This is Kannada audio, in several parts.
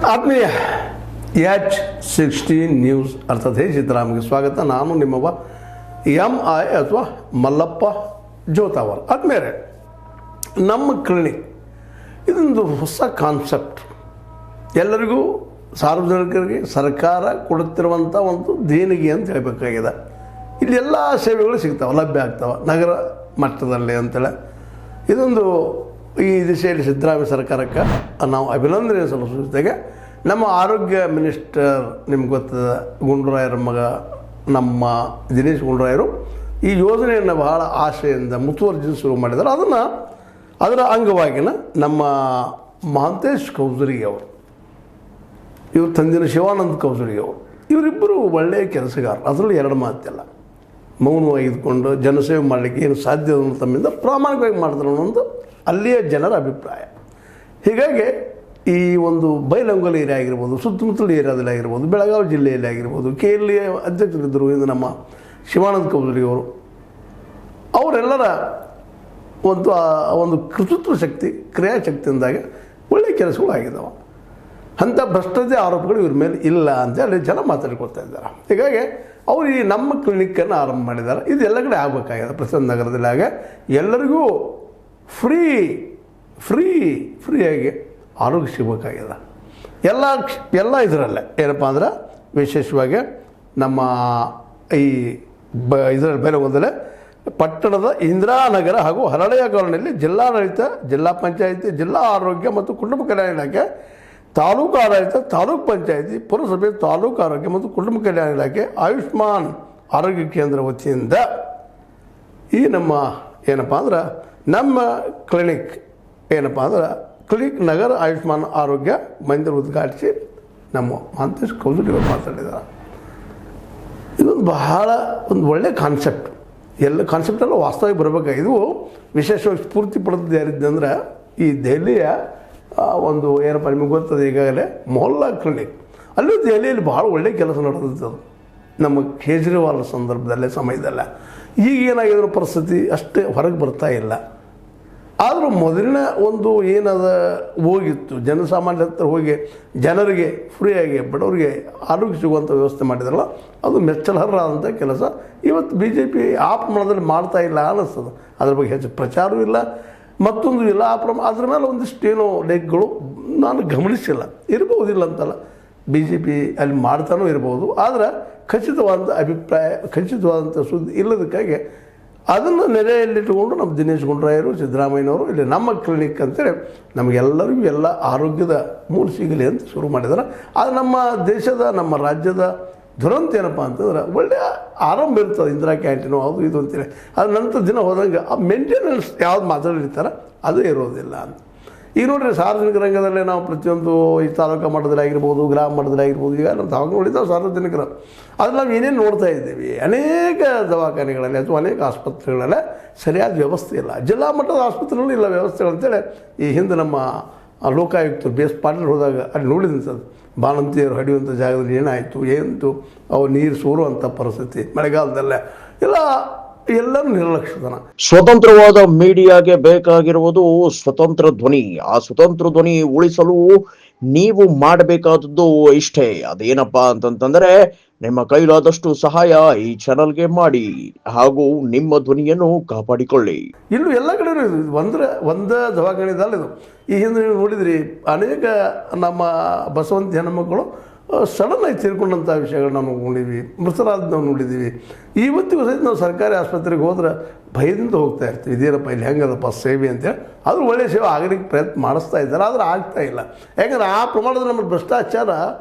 ಆತ್ಮೀಯ H16 ನ್ಯೂಸ್ ಅರ್ಥಾತ್ ಹೇ ಸಿದ್ದರಾಮಯ್ಯ ಸ್ವಾಗತ. ನಾನು ನಿಮ್ಮವ MI ಅಥವಾ ಮಲ್ಲಪ್ಪ ಜೋತಾವರ್. ಆದ್ಮೇಲೆ ನಮ್ಮ ಕ್ಲಿನಿಕ್ ಇದೊಂದು ಹೊಸ ಕಾನ್ಸೆಪ್ಟ್. ಎಲ್ಲರಿಗೂ ಸಾರ್ವಜನಿಕರಿಗೆ ಸರ್ಕಾರ ಕೊಡುತ್ತಿರುವಂಥ ಒಂದು ದೇಣಿಗೆ ಅಂತ ಹೇಳಬೇಕಾಗಿದೆ. ಇಲ್ಲಿ ಎಲ್ಲ ಸೇವೆಗಳು ಸಿಗ್ತಾವೆ, ಲಭ್ಯ ಆಗ್ತಾವೆ ನಗರ ಮಟ್ಟದಲ್ಲಿ ಅಂತೇಳಿ. ಇದೊಂದು ಈ ದಿಶೆಯಲ್ಲಿ ಸಿದ್ದರಾಮಯ್ಯ ಸರ್ಕಾರಕ್ಕೆ ನಾವು ಅಭಿನಂದನೆ ಸಲ್ಲಿಸುವ ಜೊತೆಗೆ ನಮ್ಮ ಆರೋಗ್ಯ ಮಿನಿಸ್ಟರ್ ನಿಮ್ಗೆ ಗೊತ್ತದ ಗುಂಡೂರಾಯರ ಮಗ ನಮ್ಮ ದಿನೇಶ್ ಗುಂಡೂರಾಯರು ಈ ಯೋಜನೆಯನ್ನು ಬಹಳ ಆಶೆಯಿಂದ ಮುತುವರ್ಜಿ ಶುರು ಮಾಡಿದ್ದಾರೆ. ಅದರ ಅಂಗವಾಗಿನ ನಮ್ಮ ಮಹಾಂತೇಶ್ ಕೌಜರಿಗೆ ಅವರು, ಇವರು ತಂದಿನ ಶಿವಾನಂದ್ ಕೌಜರಿಗೆ ಅವರು, ಇವರಿಬ್ಬರು ಒಳ್ಳೆಯ ಕೆಲಸಗಾರರು. ಅದರಲ್ಲಿ ಎರಡು ಮಾತಿಲ್ಲ. ಮೌನವಾಗಿ ಇದ್ಕೊಂಡು ಜನಸೇವೆ ಮಾಡಲಿಕ್ಕೆ ಏನು ಸಾಧ್ಯ ತಮ್ಮಿಂದ ಪ್ರಾಮಾಣಿಕವಾಗಿ ಮಾಡ್ತಾರೆ ಅನ್ನೋದು ಅಲ್ಲಿಯ ಜನರ ಅಭಿಪ್ರಾಯ. ಹೀಗಾಗಿ ಈ ಒಂದು ಬೈಲಹೊಂಗಲ ಏರಿಯಾ ಆಗಿರ್ಬೋದು, ಸುತ್ತಮುತ್ತಲ ಏರಿಯಾದಲ್ಲಿ ಆಗಿರ್ಬೋದು, ಬೆಳಗಾವಿ ಜಿಲ್ಲೆಯಲ್ಲಿ ಆಗಿರ್ಬೋದು, KLE ಅಧ್ಯಕ್ಷರಿದ್ದರು ಇದು ನಮ್ಮ ಶಿವಾನಂದ ಕೌಜರಿಗೆ ಅವರು, ಅವರೆಲ್ಲರ ಒಂದು ಕೃತಿತ್ವ ಶಕ್ತಿ, ಕ್ರಿಯಾಶಕ್ತಿಯಿಂದಾಗ ಒಳ್ಳೆಯ ಕೆಲಸಗಳು ಆಗಿದ್ದಾವೆ. ಅಂಥ ಭ್ರಷ್ಟತೆ ಆರೋಪಗಳು ಇವ್ರ ಮೇಲೆ ಇಲ್ಲ ಅಂತ ಅಲ್ಲಿ ಜನ ಮಾತಾಡ್ಕೊಳ್ತಾ ಇದ್ದಾರೆ. ಹೀಗಾಗಿ ಅವರು ಈ ನಮ್ಮ ಕ್ಲಿನಿಕ್ಕನ್ನು ಆರಂಭ ಮಾಡಿದ್ದಾರೆ. ಇದು ಎಲ್ಲ ಕಡೆ ಆಗಬೇಕಾಗಿದೆ. ಪ್ರತಿಯೊಂದು ನಗರದಲ್ಲಿ ಆಗ ಎಲ್ಲರಿಗೂ ಫ್ರೀಯಾಗಿ ಆರೋಗ್ಯ ಸಿಗಬೇಕಾಗಿದೆ. ಎಲ್ಲ ಇದರಲ್ಲೇ ಏನಪ್ಪ ಅಂದ್ರೆ ವಿಶೇಷವಾಗಿ ನಮ್ಮ ಈ ಇದರಲ್ಲಿ ಬೈಲಹೊಂಗಲದಲ್ಲೇ ಪಟ್ಟಣದ ಇಂದಿರಾನಗರ ಹಾಗೂ ಹರಳೆಯ ಕಾಲೋನಿಯಲ್ಲಿ ಜಿಲ್ಲಾಡಳಿತ, ಜಿಲ್ಲಾ ಪಂಚಾಯಿತಿ, ಜಿಲ್ಲಾ ಆರೋಗ್ಯ ಮತ್ತು ಕುಟುಂಬ ಕಲ್ಯಾಣ ಇಲಾಖೆ, ತಾಲೂಕು ಆಡಳಿತ, ತಾಲೂಕು ಪಂಚಾಯಿತಿ, ಪುರಸಭೆ, ತಾಲೂಕು ಆರೋಗ್ಯ ಮತ್ತು ಕುಟುಂಬ ಕಲ್ಯಾಣ ಇಲಾಖೆ, ಆಯುಷ್ಮಾನ್ ಆರೋಗ್ಯ ಕೇಂದ್ರ ವತಿಯಿಂದ ಈ ನಮ್ಮ ಏನಪ್ಪ ಅಂದ್ರೆ ನಮ್ಮ ಕ್ಲಿನಿಕ್ ಏನಪ್ಪ ಅಂದ್ರೆ ಕ್ಲಿನಿಕ್ ನಗರ ಆಯುಷ್ಮಾನ್ ಆರೋಗ್ಯ ಮಂದಿರ ಉದ್ಘಾಟಿಸಿ ನಮ್ಮ ಮಹಾಂತೇಶ್ ಕೌಜರಿಗೆ ಮಾತಾಡಿದ್ದಾರೆ. ಇದೊಂದು ಬಹಳ ಒಂದು ಒಳ್ಳೆಯ ಕಾನ್ಸೆಪ್ಟ್. ಎಲ್ಲ ಕಾನ್ಸೆಪ್ಟೆಲ್ಲ ವಾಸ್ತವವಾಗಿ ಬರಬೇಕು. ಇದು ವಿಶೇಷವಾಗಿ ಸ್ಫೂರ್ತಿ ಪಡೆದಿದ್ದು ಯಾರಿದ್ದಂದ್ರೆ ಈ ದೆಹಲಿಯ ಒಂದು ಏನಪ್ಪ ನಿಮಗೆ ಗೊತ್ತದೆ ಈಗಾಗಲೇ ಮೊಹಲ್ಲಾ ಕ್ಲಿನಿಕ್. ಅಲ್ಲೂ ದೆಹಲಿಯಲ್ಲಿ ಭಾಳ ಒಳ್ಳೆಯ ಕೆಲಸ ನಡೆದಿತ್ತು ನಮ್ಮ ಕೇಜ್ರಿವಾಲ್ ಸಂದರ್ಭದಲ್ಲೇ ಸಮಯದಲ್ಲ. ಈಗ ಏನಾಗಿರೋ ಪರಿಸ್ಥಿತಿ ಅಷ್ಟೇ ಹೊರಗೆ ಬರ್ತಾ ಇಲ್ಲ. ಆದರೂ ಮೊದಲಿನ ಒಂದು ಏನದ ಹೋಗಿತ್ತು, ಜನಸಾಮಾನ್ಯರ ಹತ್ರ ಹೋಗಿ ಜನರಿಗೆ ಫ್ರೀಯಾಗಿ ಬಡವರಿಗೆ ಆರೋಗ್ಯ ಸಿಗುವಂಥ ವ್ಯವಸ್ಥೆ ಮಾಡಿದಾರಲ್ಲ, ಅದು ಮೆಚ್ಚಲರ್ಹರಾದಂಥ ಕೆಲಸ. ಇವತ್ತು BJP ಆ ಪ್ರಮಾಣದಲ್ಲಿ ಮಾಡ್ತಾ ಇಲ್ಲ ಅನ್ನಿಸ್ತದೆ. ಅದ್ರ ಬಗ್ಗೆ ಹೆಚ್ಚು ಪ್ರಚಾರವೂ ಇಲ್ಲ, ಮತ್ತೊಂದು ಇಲ್ಲ. ಅದ್ರ ಮೇಲೆ ಒಂದಿಷ್ಟು ಏನೋ ಲೇಖಗಳು ನಾನು ಗಮನಿಸಿಲ್ಲ. ಇರ್ಬೋದಿಲ್ಲ ಅಂತಲ್ಲ, BJP ಅಲ್ಲಿ ಮಾಡ್ತಾನೂ ಇರ್ಬೋದು. ಆದರೆ ಖಚಿತವಾದಂಥ ಅಭಿಪ್ರಾಯ, ಖಚಿತವಾದಂಥ ಸುದ್ದಿ ಇಲ್ಲದಕ್ಕಾಗಿ ಅದನ್ನು ನೆಲೆಯಲ್ಲಿಟ್ಟುಕೊಂಡು ನಮ್ಮ ದಿನೇಶ್ ಗುಂಡೂರಾಯರು, ಸಿದ್ದರಾಮಯ್ಯನವರು ಇಲ್ಲಿ ನಮ್ಮ ಕ್ಲಿನಿಕ್ ಅಂತೇಳಿ ನಮಗೆಲ್ಲರಿಗೂ ಎಲ್ಲ ಆರೋಗ್ಯದ ಮೂಲ ಸಿಗಲಿ ಅಂತ ಶುರು ಮಾಡಿದ್ದಾರೆ. ಅದು ನಮ್ಮ ದೇಶದ, ನಮ್ಮ ರಾಜ್ಯದ ದುರಂತ ಏನಪ್ಪ ಅಂತಂದ್ರೆ ಒಳ್ಳೆಯ ಆರಂಭ ಇರ್ತದೆ. ಇಂದಿರಾ ಕ್ಯಾಂಟೀನು ಅದು ಇದು ಅಂತೇಳಿ ಅದು ನಂತರ ದಿನ ಹೋದಂಗೆ ಆ ಮೇಂಟೆನೆನ್ಸ್ ಯಾವ್ದು ಮಾತಾಡಿರ್ತಾರೆ ಅದು ಇರೋದಿಲ್ಲ ಅಂತ. ಈಗ ನೋಡಿರಿ, ಸಾರ್ವಜನಿಕ ರಂಗದಲ್ಲೇ ನಾವು ಪ್ರತಿಯೊಂದು ಈ ತಾಲೂಕು ಮಟ್ಟದಲ್ಲಿ ಆಗಿರ್ಬೋದು, ಗ್ರಾಮ ಮಟ್ಟದಲ್ಲಿ ಆಗಿರ್ಬೋದು, ಈಗ ನಮ್ಮ ತಾಲೂಕು ನೋಡಿದ್ದಾವೆ ಸಾರ್ವಜನಿಕರು. ಅದು ನಾವು ಏನೇನು ನೋಡ್ತಾ ಇದ್ದೀವಿ, ಅನೇಕ ದವಾಖಾನೆಗಳಲ್ಲಿ ಅಥವಾ ಅನೇಕ ಆಸ್ಪತ್ರೆಗಳಲ್ಲೇ ಸರಿಯಾದ ವ್ಯವಸ್ಥೆ ಇಲ್ಲ. ಜಿಲ್ಲಾ ಮಟ್ಟದ ಆಸ್ಪತ್ರೆಗಳು ಇಲ್ಲ ವ್ಯವಸ್ಥೆಗಳಂತೇಳಿ ಈ ಹಿಂದೆ ನಮ್ಮ ಲೋಕಾಯುಕ್ತರು BS ಪಾಟೀಲ್ ಹೋದಾಗ ಅಲ್ಲಿ ನೋಡಿದಂಥದ್ದು. ಬಾಣಂತಿಯರು ಹಡಿಯುವಂಥ ಜಾಗದಲ್ಲಿ ಏನಾಯಿತು ಅವು ನೀರು ಸೋರುವಂಥ ಪರಿಸ್ಥಿತಿ ಮಳೆಗಾಲದಲ್ಲೇ ಎಲ್ಲರೂ ನಿರ್ಲಕ್ಷ್ಯತನ. ಸ್ವತಂತ್ರವಾದ ಮೀಡಿಯಾಗೆ ಬೇಕಾಗಿರುವುದು ಸ್ವತಂತ್ರ ಧ್ವನಿ. ಆ ಸ್ವತಂತ್ರ ಧ್ವನಿ ಉಳಿಸಲು ನೀವು ಮಾಡಬೇಕಾದದ್ದು ಇಷ್ಟೇ. ಅದೇನಪ್ಪಾ ಅಂತಂತಂದ್ರೆ ನಿಮ್ಮ ಕೈಲಾದಷ್ಟು ಸಹಾಯ ಈ ಚಾನಲ್ಗೆ ಮಾಡಿ ಹಾಗೂ ನಿಮ್ಮ ಧ್ವನಿಯನ್ನು ಕಾಪಾಡಿಕೊಳ್ಳಿ. ಇಲ್ಲೂ ಎಲ್ಲ ಕಡೆ ಒಂದೇ ದವಾಖಾನೆದಲ್ಲ ಇದು. ಈ ಹಿಂದೆ ನೀವು ನೋಡಿದ್ರಿ, ಅನೇಕ ನಮ್ಮ ಬಸವಂತ ಹೆಣ್ಣುಮಕ್ಕಳು ಸಡನ್ನಾಗಿ ತೀರ್ಕೊಂಡಂಥ ವಿಷಯಗಳನ್ನ ನಾವು ನೋಡಿದ್ವಿ, ಮೃತರಾದ ನಾವು ನೋಡಿದ್ದೀವಿ. ಇವತ್ತಿಗೂ ಸಹಿತ ನಾವು ಸರ್ಕಾರಿ ಆಸ್ಪತ್ರೆಗೆ ಹೋದ್ರೆ ಭಯದಿಂದ ಹೋಗ್ತಾ ಇರ್ತೀವಿ. ಇದೇನಪ್ಪ ಇಲ್ಲಿ ಹೆಂಗದಪ್ಪ ಸೇವೆ ಅಂತೇಳಿ. ಅದು ಒಳ್ಳೆಯ ಸೇವೆ ಆಗಲಿಕ್ಕೆ ಪ್ರಯತ್ನ ಮಾಡಿಸ್ತಾ ಇದ್ದಾರೆ, ಆದರೆ ಆಗ್ತಾ ಇಲ್ಲ. ಯಾಕಂದ್ರೆ ಆ ಪ್ರಮಾಣದಲ್ಲಿ ನಮ್ಮ ಭ್ರಷ್ಟಾಚಾರ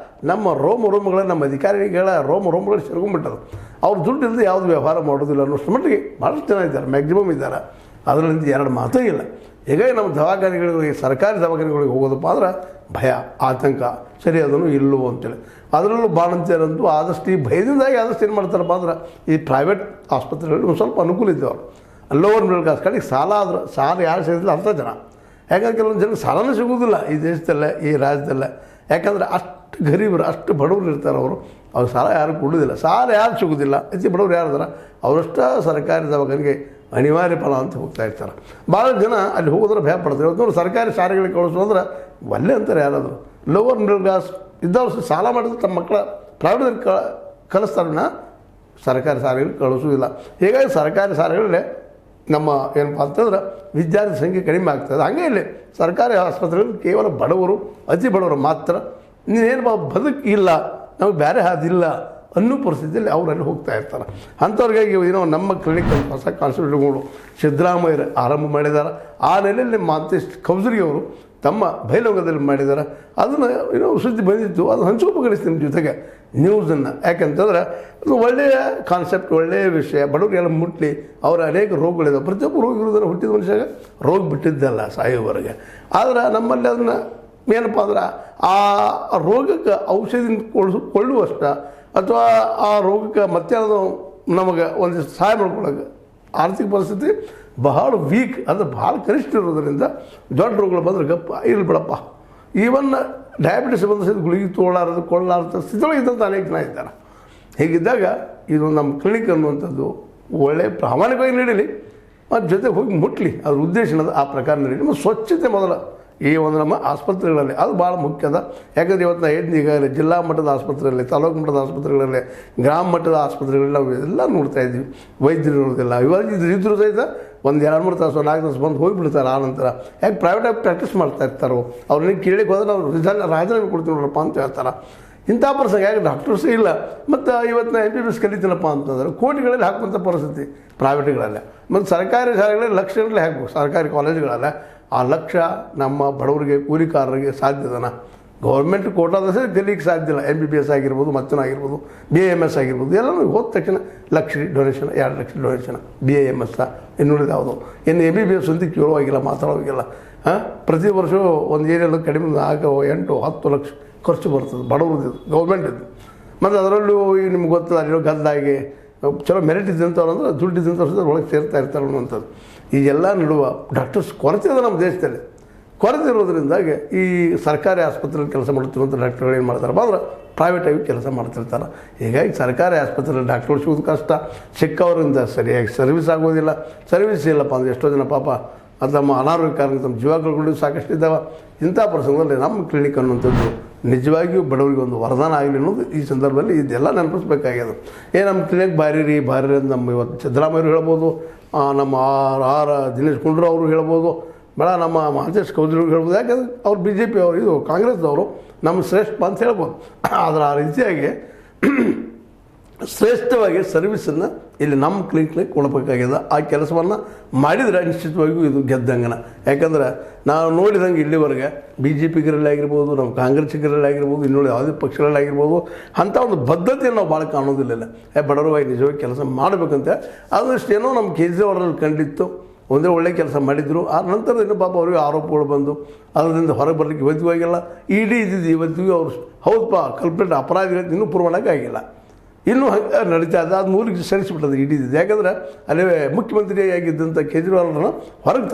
ನಮ್ಮ ರೋಮಗಳೇ, ನಮ್ಮ ಅಧಿಕಾರಿಗಳ ರೋಮಗಳು ಸೇರ್ಕೊಂಡ್ಬಿಟ್ಟರು. ಅವ್ರ ದುಡ್ಡು ಇಲ್ಲದೆ ಯಾವುದು ವ್ಯವಹಾರ ಮಾಡೋದಿಲ್ಲ ಅನ್ನೋಷ್ಟು ಮಟ್ಟಿಗೆ ಭಾಳಷ್ಟು ಜನ ಇದ್ದಾರೆ, ಮ್ಯಾಕ್ಸಿಮಮ್ ಇದ್ದಾರೆ. ಅದರಿಂದ ಎರಡು ಮಾತೇ ಇಲ್ಲ. ಹೀಗಾಗಿ ನಮ್ಮ ದವಾಖಾನೆಗಳಿಗೆ, ಸರ್ಕಾರಿ ದವಾಖಾನೆಗಳಿಗೆ ಹೋಗೋದಪ್ಪ ಅಂದ್ರೆ ಭಯ, ಆತಂಕ, ಸರಿ ಅದನ್ನು ಇಲ್ಲೋ ಅಂತೇಳಿ. ಅದರಲ್ಲೂ ಬಾಣಂತಿಯರಂತೂ ಆದಷ್ಟು ಈ ಭಯದಿಂದಾಗಿ ಆದಷ್ಟು ಏನು ಮಾಡ್ತಾರಪ್ಪ ಅಂದ್ರೆ ಈ ಪ್ರೈವೇಟ್ ಆಸ್ಪತ್ರೆಗಳಲ್ಲಿ ಒಂದು ಸ್ವಲ್ಪ ಅನುಕೂಲ ಇದ್ದವರು. ಲೋವರ್ ಮಿಡಲ್ ಕ್ಲಾಸ್ ಕಡೆಗೆ ಸಾಲ ಯಾರು ಸಿಗೋದಿಲ್ಲ ಅಂಥ ಜನ. ಯಾಕಂದ್ರೆ ಕೆಲವೊಂದು ಜನಕ್ಕೆ ಸಾಲನೇ ಸಿಗೋದಿಲ್ಲ ಈ ದೇಶದಲ್ಲೇ, ಈ ರಾಜ್ಯದಲ್ಲೇ. ಯಾಕಂದರೆ ಅಷ್ಟು ಗರೀಬರು, ಅಷ್ಟು ಬಡವರು ಇರ್ತಾರೆ ಅವರು. ಅವ್ರು ಸಾಲ ಯಾರು ಕೊಡೋದಿಲ್ಲ, ಸಾಲ ಯಾರು ಸಿಗೋದಿಲ್ಲ. ಹೆಚ್ಚು ಬಡವರು ಯಾರು ಇದ್ದಾರೆ ಅವರಷ್ಟ ಸರ್ಕಾರಿ ದವಾಖಾನೆಗೆ ಅನಿವಾರ್ಯ ಫಲ ಅಂತ ಹೋಗ್ತಾ ಇರ್ತಾರೆ. ಭಾಳ ಜನ ಅಲ್ಲಿ ಹೋಗೋದ್ರೆ ಭಯ ಪಡ್ತಾರೆ. ಇವತ್ತು ನೋಡಿ ಸರ್ಕಾರಿ ಶಾಲೆಗಳಿಗೆ ಕಳಿಸೋದ್ರೆ ಒಳ್ಳೆ ಅಂತಾರೆ ಯಾರಾದರೂ. ಲೋವರ್ ಮಿಡಲ್ ಕ್ಲಾಸ್ ಇದ್ದವ್ರು ಸಾಲ ಮಾಡಿದ್ರೆ ತಮ್ಮ ಮಕ್ಕಳ ಪ್ರೈವೇಟ್ ಕಲಿಸ್ತಾರನ್ನ ಸರ್ಕಾರಿ ಶಾಲೆಗಳು ಕಳಿಸೋದಿಲ್ಲ. ಹೀಗಾಗಿ ಸರ್ಕಾರಿ ಶಾಲೆಗಳಲ್ಲೇ ನಮ್ಮ ಏನಪ್ಪ ಅಂತಂದ್ರೆ ವಿದ್ಯಾರ್ಥಿ ಸಂಖ್ಯೆ ಕಡಿಮೆ ಆಗ್ತದೆ. ಹಾಗೆ ಇಲ್ಲಿ ಸರ್ಕಾರಿ ಆಸ್ಪತ್ರೆಗಳು ಕೇವಲ ಬಡವರು, ಅತಿ ಬಡವರು ಮಾತ್ರ, ನೀನೇನು ಬದುಕಿಲ್ಲ, ನಮಗೆ ಬೇರೆ ಹಾದಿಲ್ಲ ಅನ್ನೋ ಪರಿಸ್ಥಿತಿಯಲ್ಲಿ ಅವರಲ್ಲಿ ಹೋಗ್ತಾ ಇರ್ತಾರೆ. ಅಂಥವ್ರಿಗಾಗಿ ಏನೋ ನಮ್ಮ ಕ್ಲಿನಿಕ್ ಹೊಸ ಕಾನ್ಸೆಪ್ಟ್ಗಳು ಸಿದ್ದರಾಮಯ್ಯರು ಆರಂಭ ಮಾಡಿದ್ದಾರೆ. ಆ ನೆಲೆಯಲ್ಲಿ ಮಾಂತೇಶ್ ಕೌಸರಿ ಅವರು ತಮ್ಮ ಬೈಲೊಂಗದಲ್ಲಿ ಮಾಡಿದ್ದಾರೆ. ಅದನ್ನು ಏನೋ ಸುದ್ದಿ ಬಂದಿತ್ತು, ಅದು ಹಂಚ್ಕೋಬೇಕನ್ನಿಸ್ತು ನಿಮ್ಮ ಜೊತೆಗೆ ನ್ಯೂಸನ್ನು. ಯಾಕೆಂತಂದ್ರೆ ಅದು ಒಳ್ಳೆಯ ಕಾನ್ಸೆಪ್ಟ್, ಒಳ್ಳೆಯ ವಿಷಯ, ಬಡವರಿಗೆಲ್ಲ ಮುಟ್ಲಿ. ಅವರ ಅನೇಕ ರೋಗಗಳಿದಾವೆ. ಪ್ರತಿಯೊಬ್ಬ ರೋಗ ಇರೋದನ್ನು ಹುಟ್ಟಿದ ಮನುಷ್ಯಾಗ ರೋಗ ಬಿಟ್ಟಿದ್ದಲ್ಲ ಸಾಯೋವರೆಗೆ. ಆದರೆ ನಮ್ಮಲ್ಲಿ ಅದನ್ನು ಏನಪ್ಪ ಅಂದ್ರೆ ಆ ರೋಗಕ್ಕೆ ಔಷಧಿ ಕೊಳ್ಳುವಷ್ಟ ಅಥವಾ ಆ ರೋಗಕ್ಕೆ ಮತ್ತೆ ಅದು ನಮಗೆ ಒಂದು ಸಹಾಯ ಮಾಡ್ಕೊಳ್ಳೋಕೆ ಆರ್ಥಿಕ ಪರಿಸ್ಥಿತಿ ಬಹಳ ವೀಕ್, ಅದು ಭಾಳ ಕನಿಷ್ಠ ಇರೋದರಿಂದ ದೊಡ್ಡ ರೋಗಗಳು ಬಂದರೆ ಗಪ್ಪ ಇರಲಿ ಬಿಡಪ್ಪ. ಈವನ್ ಡಯಾಬಿಟಿಸ್ ಬಂದ ಗುಳಿಗೆ ಕೊಳ್ಳಾರದ ಸ್ಥಿತಿಯೊಳಗೆ ಇದ್ದಂಥ ಅನೇಕ ಜನ ಇದ್ದಾರೆ. ಹೀಗಿದ್ದಾಗ ಇದು ನಮ್ಮ ಕ್ಲಿನಿಕ್ ಅನ್ನುವಂಥದ್ದು ಒಳ್ಳೆಯ ಪ್ರಾಮಾಣಿಕವಾಗಿ ನಡೀಲಿ, ಮತ್ತು ಜೊತೆಗೆ ಹೋಗಿ ಮುಟ್ಲಿ. ಅದ್ರ ಉದ್ದೇಶನದ ಆ ಪ್ರಕಾರ ನಡೀಲಿ. ಮತ್ತು ಸ್ವಚ್ಛತೆ ಮೊದಲ ಈ ಒಂದು ನಮ್ಮ ಆಸ್ಪತ್ರೆಗಳಲ್ಲಿ ಅದು ಭಾಳ ಮುಖ್ಯದ. ಯಾಕಂದರೆ ಇವತ್ತು ನಾನು ಹೇಳಿದ ಈಗಾಗಲೇ ಜಿಲ್ಲಾ ಮಟ್ಟದ ಆಸ್ಪತ್ರೆಯಲ್ಲಿ, ತಾಲೂಕು ಮಟ್ಟದ ಆಸ್ಪತ್ರೆಗಳಲ್ಲಿ, ಗ್ರಾಮ ಮಟ್ಟದ ಆಸ್ಪತ್ರೆಗಳಲ್ಲಿ ನಾವು ಎಲ್ಲ ನೋಡ್ತಾ ಇದ್ದೀವಿ. ವೈದ್ಯರು ಇರೋದಿಲ್ಲ. ಇವಾಗ ಇದ್ರೂ ಸಹಿತ ಒಂದು 2-3 ತಾಸು 4 ತಾಸು ಬಂದು ಹೋಗಿಬಿಡ್ತಾರೆ. ಆ ನಂತರ ಯಾಕೆ ಪ್ರೈವೇಟಾಗಿ ಪ್ರಾಕ್ಟೀಸ್ ಮಾಡ್ತಾ ಇರ್ತಾರೋ ಅವ್ರನ್ನ ಕೇಳಿಗೆ ಹೋದ್ರೆ ನಾವು ರಾಜೀನಾಮೆ ಕೊಡ್ತೀವಿ ನೋಡಪ್ಪ ಅಂತ ಹೇಳ್ತಾರೆ. ಇಂಥ ಪ್ರಸಂಗ ಯಾಕೆ ಡಾಕ್ಟರ್ಸೇ ಇಲ್ಲ. ಮತ್ತು ಇವತ್ತು MBBS ಕಲಿತೀನಪ್ಪ ಅಂತಂದ್ರೆ ಕೋಟಿಗಳಲ್ಲಿ ಹಾಕುವಂಥ ಪರಿಸ್ಥಿತಿ ಪ್ರೈವೇಟ್ಗಳಲ್ಲೇ. ಮತ್ತು ಸರ್ಕಾರಿ ಶಾಲೆಗಳಲ್ಲಿ ಲಕ್ಷಗಳಲ್ಲಿ ಹಾಕಬೇಕು. ಸರ್ಕಾರಿ ಕಾಲೇಜುಗಳಲ್ಲೇ ಆ ಲಕ್ಷ ನಮ್ಮ ಬಡವರಿಗೆ, ಕೂಲಿಕಾರರಿಗೆ ಸಾಧ್ಯದನ. ಗೌರ್ಮೆಂಟ್ ಕೋಟಾದ ಸರಿ ಕಲಿಕ್ಕೆ ಸಾಧ್ಯ ಇಲ್ಲ. MBBS ಆಗಿರ್ಬೋದು, ಮತ್ತೊಂದಾಗಿರ್ಬೋದು, BAMS ಆಗಿರ್ಬೋದು, ಎಲ್ಲನೂ ಹೋದ ತಕ್ಷಣ lakh donation, 2 lakh donation, BAMS ಇನ್ನುಳಿದ ಯಾವುದು. ಇನ್ನು MBBS ಅಂತ ಕೇಳುವಾಗಿಲ್ಲ, ಮಾತಾಡೋವಾಗಿಲ್ಲ. ಪ್ರತಿ ವರ್ಷ ಒಂದು ಏರಿಯಲ್ಲಿ ಕಡಿಮೆ 4, 8, 10 ಲಕ್ಷ ಖರ್ಚು ಬರ್ತದೆ ಬಡವ್ರದ್ದು, ಗೌರ್ಮೆಂಟಿದ್ದು. ಮತ್ತು ಅದರಲ್ಲೂ ಈಗ ನಿಮ್ಗೆ ಗೊತ್ತದ ಅಲ್ಲಿರೋ ಗದ್ದಾಗಿ ಚಲೋ ಮೆರಿಟ್ ಇದ್ದಂಥವ್ರು ಅಂದ್ರೆ ದುಡ್ಡು ಇದ್ದಂಥವ್ರು ಒಳಗೆ ಸೇರ್ತಾ ಇರ್ತಾರೆ ಅನ್ನುವಂಥದ್ದು. ಈಗೆಲ್ಲ ನಡುವ ಡಾಕ್ಟರ್ಸ್ ಕೊರತೆ ಇದೆ ನಮ್ಮ ದೇಶದಲ್ಲಿ. ಕೊರತೆ ಇರೋದ್ರಿಂದಾಗಿ ಈ ಸರ್ಕಾರಿ ಆಸ್ಪತ್ರೆಯಲ್ಲಿ ಕೆಲಸ ಮಾಡುತ್ತಿರುವಂಥ ಡಾಕ್ಟರ್ಗಳು ಏನು ಮಾಡ್ತಾರಪ್ಪ ಅಂದ್ರೆ ಪ್ರೈವೇಟಾಗಿ ಕೆಲಸ ಮಾಡ್ತಿರ್ತಾರೆ. ಹೀಗಾಗಿ ಸರ್ಕಾರಿ ಆಸ್ಪತ್ರೆಯಲ್ಲಿ ಡಾಕ್ಟರ್ ಸಿಗೋದು ಕಷ್ಟ, ಸಿಕ್ಕವರಿಂದ ಸರಿಯಾಗಿ ಸರ್ವಿಸ್ ಆಗೋದಿಲ್ಲ. ಸರ್ವಿಸ್ ಇಲ್ಲಪ್ಪ ಅಂದರೆ ಎಷ್ಟೋ ಜನ ಪಾಪ ಅದು ತಮ್ಮ ಅನಾರೋಗ್ಯ ಕಾರಣ ತಮ್ಮ ಜೀವ ಕಳ್ಕೊಂಡು ಸಾಕಷ್ಟು ಇದ್ದಾವೆ. ಇಂಥ ಪ್ರಸಂಗದಲ್ಲಿ ನಮ್ಮ ಕ್ಲಿನಿಕ್ ಅನ್ನುವಂಥದ್ದು ನಿಜವಾಗಿಯೂ ಬಡವರಿಗೆ ಒಂದು ವರದಾನ ಆಗಲಿ ಅನ್ನೋದು ಈ ಸಂದರ್ಭದಲ್ಲಿ ಇದೆಲ್ಲ ನೆನಪಿಸ್ಬೇಕಾಗ್ಯದ. ನಮ್ಮ ಕ್ಲಿನಿಕ್ ಭಾರಿ ಅಂತ ನಮ್ಮ ಇವತ್ತು ಸಿದ್ದರಾಮಯ್ಯರು ಹೇಳ್ಬೋದು, ನಮ್ಮ ಆರ್ ದಿನೇಶ್ ಗುಂಡೂರಾವ್ ಅವರು ಹೇಳ್ಬೋದು, ಬೇಡ ನಮ್ಮ ಮಾಂತೇಶ್ ಕೌಸರಿ ಹೇಳ್ಬೋದು. ಯಾಕಂದ್ರೆ ಅವ್ರು BJP ಅವರು, ಇದು ಕಾಂಗ್ರೆಸ್ದವರು, ನಮ್ಮ ಶ್ರೇಷ್ಠ ಅಂತ ಹೇಳ್ಬೋದು. ಆದರೆ ಆ ರೀತಿಯಾಗಿ ಶ್ರೇಷ್ಠವಾಗಿ ಸರ್ವಿಸನ್ನು ಇಲ್ಲಿ ನಮ್ಮ ಕ್ಲಿನಿಕ್ನಲ್ಲಿ ಕೊಡಬೇಕಾಗ್ಯದ. ಆ ಕೆಲಸವನ್ನು ಮಾಡಿದರೆ ನಿಶ್ಚಿತವಾಗಿಯೂ ಇದು ಗೆದ್ದಂಗನ. ಯಾಕಂದ್ರೆ ನಾವು ನೋಡಿದಂಗೆ ಇಲ್ಲಿವರೆಗೆ BJPಗರಲ್ಲಿ ಆಗಿರ್ಬೋದು, ನಮ್ಮ ಕಾಂಗ್ರೆಸ್ಸಿಗರಲ್ಲಿ ಆಗಿರ್ಬೋದು, ಇನ್ನುಳಿದ ಯಾವುದೇ ಪಕ್ಷಗಳಲ್ಲಿ ಆಗಿರ್ಬೋದು, ಅಂಥ ಒಂದು ಬದ್ಧತೆಯನ್ನು ನಾವು ಭಾಳ ಕಾಣೋದಿಲ್ಲ. ಬಡವರಾಗಿ ನಿಜವಾಗಿ ಕೆಲಸ ಮಾಡಬೇಕಂತ ಅದಷ್ಟೇನೋ ನಮ್ಮ ಕೇಜ್ರಿವಾಲ್ ಕಂಡಿತ್ತು. ಒಂದೇ ಒಳ್ಳೆ ಕೆಲಸ ಮಾಡಿದ್ರು. ಆ ನಂತರ ಇನ್ನೂ ಪಾಪ ಅವ್ರಿಗೆ ಆರೋಪಗಳು ಬಂದು ಅದರಿಂದ ಹೊರಗೆ ಬರಲಿಕ್ಕೆ ಇವತ್ತಿಗಾಗಿಲ್ಲ. ED ಇದ್ದಿದ್ದು ಇವತ್ತಿಗೂ ಅವರು ಹೌದಪ್ಪ ಕಲ್ಪ್ರೇಟ್ ಅಪರಾಧಿಗಳು ಇನ್ನೂ ಪ್ರೂವ್ ಮಾಡೋಕ್ಕಾಗಿಲ್ಲ. ಇನ್ನೂ ಹಂಗೆ ನಡೀತಾ ಇದೆ. ಅದು ಮೂರಿಗೆ ಸರಿಸಿಬಿಟ್ಟದು ED ಇದ್ದಿದ್ದು. ಯಾಕಂದರೆ ಅಲ್ಲೇ ಮುಖ್ಯಮಂತ್ರಿಯಾಗಿದ್ದಂಥ ಕೇಜ್ರಿವಾಲ್ರನ್ನ ಹೊರಗೆ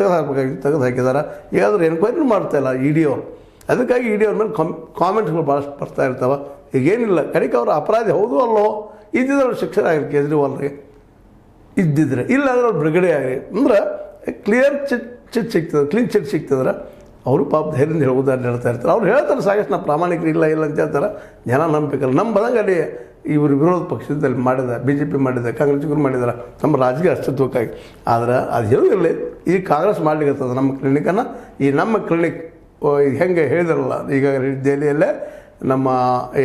ತೆಗೆದು ಹಾಕಿದ್ದಾರೆ. ಈಗಾದ್ರೆ ಎನ್ಕ್ವೈರಿನೂ ಮಾಡ್ತಾಯಿಲ್ಲ ED ಅವರು. ಅದಕ್ಕಾಗಿ ED ಅವ್ರ ಮೇಲೆ ಕಾಮೆಂಟ್ಸ್ಗಳು ಭಾಳಷ್ಟು ಬರ್ತಾ ಇರ್ತಾವೆ. ಈಗೇನಿಲ್ಲ, ಕಡೆಗೆ ಅವರು ಅಪರಾಧಿ ಹೌದು ಅಲ್ಲೋ ಇದ್ದಿದ್ರೆ ಶಿಕ್ಷಣ ಆಗಿಲ್ಲ ಕೇಜ್ರಿವಾಲ್ರಿಗೆ ಇದ್ದಿದ್ರೆ. ಇಲ್ಲ ಅಂದ್ರೆ ಅವ್ರು ಬಿಡುಗಡೆ ಆಗಲಿ ಅಂದ್ರೆ ಕ್ಲಿಯರ್ ಚಿಟ್ ಸಿಗ್ತದೆ, ಕ್ಲೀನ್ ಚಿಟ್ ಸಿಗ್ತದ್ರೆ ಅವರು ಪಾಪ ಧೈರ್ಯದಿಂದ ಹೇಳ್ಬೋದಾದ್ರೆ ಹೇಳ್ತಾ ಇರ್ತಾರೆ. ಅವ್ರು ಹೇಳ್ತಾರೆ ಸಾಕಷ್ಟು ನಾವು ಪ್ರಾಮಾಣಿಕರು ಇಲ್ಲ ಅಂತ ಹೇಳ್ತಾರೆ. ಜನ ನಂಬಿಕಲ್ಲ. ನಮ್ಮ ಬದಂಗೆ ಅಲ್ಲಿ ಇವರು ವಿರೋಧ ಪಕ್ಷದಲ್ಲಿ ಮಾಡಿದ, BJP ಮಾಡಿದ, ಕಾಂಗ್ರೆಸ್ಸಿಗರು ಮಾಡಿದಾರೆ ನಮ್ಮ ರಾಜಕೀಯ ಅಸ್ತಿತ್ವಕ್ಕಾಗಿ. ಆದರೆ ಅದು ಹೇಳೋದಿರಲಿ, ಈ ಕಾಂಗ್ರೆಸ್ ಮಾಡ್ಲಿಕ್ಕೆ ನಮ್ಮ ಕ್ಲಿನಿಕನ್ನು. ಈ ನಮ್ಮ ಕ್ಲಿನಿಕ್ ಹೆಂಗೆ ಹೇಳಿದಾರಲ್ಲ, ಈಗ ದೆಹಲಿಯಲ್ಲೇ ನಮ್ಮ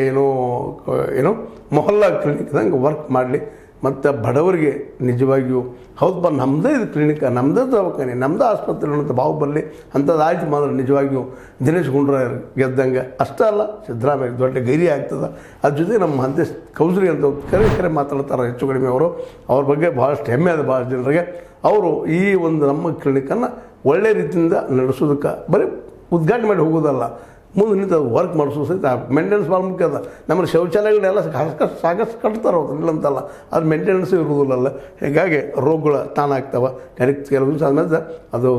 ಏನು ಮೊಹಲ್ಲಾ ಕ್ಲಿನಿಕ್ದಂಗೆ ವರ್ಕ್ ಮಾಡಲಿ. ಮತ್ತು ಬಡವರಿಗೆ ನಿಜವಾಗಿಯೂ ಹೌದಪ್ಪ ನಮ್ಮದೇ ಇದು ಕ್ಲಿನಿಕ್, ನಮ್ಮದೇ ದವಾಖಾನೆ, ನಮ್ಮದೇ ಆಸ್ಪತ್ರೆ ಅನ್ನೋಂಥ ಭಾವ ಬರಲಿ. ಅಂಥದ್ದು ಆಯ್ತು ಮಾತ್ರ ನಿಜವಾಗಿಯೂ ದಿನೇಶ್ ಗುಂಡೂರಾವ್ ಗೆದ್ದಂಗೆ. ಅಷ್ಟೇ ಅಲ್ಲ, ಸಿದ್ದರಾಮಯ್ಯ ದೊಡ್ಡ ಗೈರಿ ಆಗ್ತದೆ. ಅದ್ರ ಜೊತೆ ನಮ್ಮ ಮಾಂತೇಶ್ ಕೌಸರಿ ಅಂತ ಕರೆ ಮಾತಾಡ್ತಾರೆ ಹೆಚ್ಚು ಕಡಿಮೆ ಅವರು. ಅವ್ರ ಬಗ್ಗೆ ಭಾಳಷ್ಟು ಹೆಮ್ಮೆ ಅದ ಭಾಳ ಜನರಿಗೆ. ಅವರು ಈ ಒಂದು ನಮ್ಮ ಕ್ಲಿನಿಕನ್ನು ಒಳ್ಳೆ ರೀತಿಯಿಂದ ನಡೆಸೋದಕ್ಕೆ ಬರೀ ಉದ್ಘಾಟನೆ ಮಾಡಿ ಹೋಗೋದಲ್ಲ, ಮುಂದೆ ನಿಂತು ಅದು ವರ್ಕ್ ಮಾಡಿಸೋ ಸಹಿತ ಮೇಂಟೆನೆನ್ಸ್ ಭಾಳ ಮುಖ್ಯ ಅದ. ನಮ್ಮಲ್ಲಿ ಶೌಚಾಲಯಗಳೆಲ್ಲ ಸಾಕಷ್ಟು ಕಟ್ತಾರೆ ಅವ್ರು, ಇಲ್ಲಂತಲ್ಲ, ಅದು ಮೇಂಟೆನೆನ್ಸು ಇರೋದಿಲ್ಲಲ್ಲ. ಹೀಗಾಗಿ ರೋಗಗಳು ತಾನಾಗ್ತಾವೆ. ಕೆಲವು ದಿವಸ ಆದ್ಮೇಲೆ ಅದು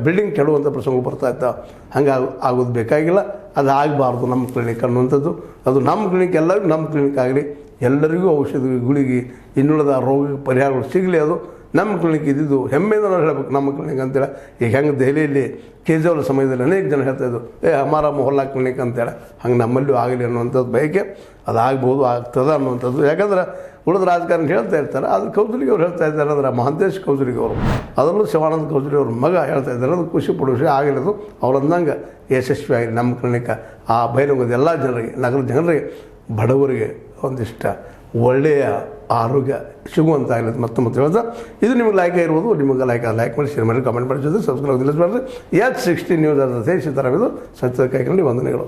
ಬಿಲ್ಡಿಂಗ್ ಕೆಡುವಂಥ ಪ್ರಸಂಗಗಳು ಬರ್ತಾ ಇರ್ತಾವೆ. ಹಂಗೆ ಆಗೋದು ಬೇಕಾಗಿಲ್ಲ, ಅದು ಆಗಬಾರ್ದು ನಮ್ಮ ಕ್ಲಿನಿಕ್ ಅನ್ನುವಂಥದ್ದು. ಅದು ನಮ್ಮ ಕ್ಲಿನಿಕ್ ಎಲ್ಲರಿಗೂ ನಮ್ಮ ಕ್ಲಿನಿಕ್ ಆಗಲಿ, ಎಲ್ಲರಿಗೂ ಔಷಧಿ ಗುಳಿಗೆ ಇನ್ನುಳಿದ ರೋಗ ಪರಿಹಾರಗಳು ಸಿಗಲಿ. ಅದು ನಮ್ಮ ಕ್ಲಿನಿಕ್ ಇದ್ದಿದ್ದು ಹೆಮ್ಮೆಯಿಂದ ನಾವು ಹೇಳಬೇಕು ನಮ್ಮ ಕ್ಲಿನಿಕ್ ಅಂತೇಳಿ. ಈಗ ಹೆಂಗೆ ದೆಹಲಿಯಲ್ಲಿ ಕೇಜ್ರಿವಾಲ್ ಸಮಯದಲ್ಲಿ ಅನೇಕ ಜನ ಹೇಳ್ತಾಯಿದ್ರು ಹಮಾರ ಮೊಹಲ್ಲಾ ಕ್ಲಿನಿಕ್ ಅಂತೇಳಿ, ಹಂಗೆ ನಮ್ಮಲ್ಲೂ ಆಗಲಿ ಅನ್ನುವಂಥದ್ದು ಬಯಕೆ, ಅದಾಗ್ಬೋದು ಆಗ್ತದೆ ಅನ್ನುವಂಥದ್ದು. ಯಾಕಂದ್ರೆ ಉಳಿದ ರಾಜಕಾರಣ ಹೇಳ್ತಾ ಇರ್ತಾರೆ, ಅದು ಕೌಜಲ್ಗಿ ಅವ್ರು ಹೇಳ್ತಾ ಇದ್ದಾರೆ ಅಂದ್ರೆ ಮಹಾಂತೇಶ್ ಕೌಜಲ್ಗಿ ಅವರು, ಅದರಲ್ಲೂ ಶಿವಾನಂದ ಕೌಜಲ್ಗಿ ಅವ್ರ ಮಗ ಹೇಳ್ತಾ ಇದ್ದಾರೆ. ಅದು ಖುಷಿ ಪಡೋ ವಿಷಯ ಆಗಿರೋದು. ಅವ್ರಂದಂಗೆ ಯಶಸ್ವಿಯಾಗಿ ನಮ್ಮ ಕ್ಲಿನಿಕ್ ಆ ಬೈಲಹೊಂಗಲದ ಎಲ್ಲ ಜನರಿಗೆ, ನಗರದ ಜನರಿಗೆ, ಬಡವರಿಗೆ ಒಂದಿಷ್ಟು ಒಳ್ಳೆಯ ಆರೋಗ್ಯ ಸಿಗುವಂತಾಗಲಿ ಮತ್ತೆ ಹೇಳ್ತಾ, ಇದು ನಿಮಗೆ ಲೈಕ್ ಇರ್ಬೋದು. ನಿಮಗೆ ಲೈಕ್ ಮಾಡಿ, ಶೇರ್ ಮಾಡಿ, ಕಾಮೆಂಟ್ ಮಾಡಿ, ಜೊತೆ ಸಬ್ಸ್ಕ್ರೈಬ್ ನಿಲ್ಲಿಸಬಾರ್ದು. H16 ನ್ಯೂಸ್ ಅರ್ಧ ಸೀತಾರಾಮ್, ಇದು ಸತ್ಯದ ಕೈಗೊಂಡು ವಂದನೆಗಳು.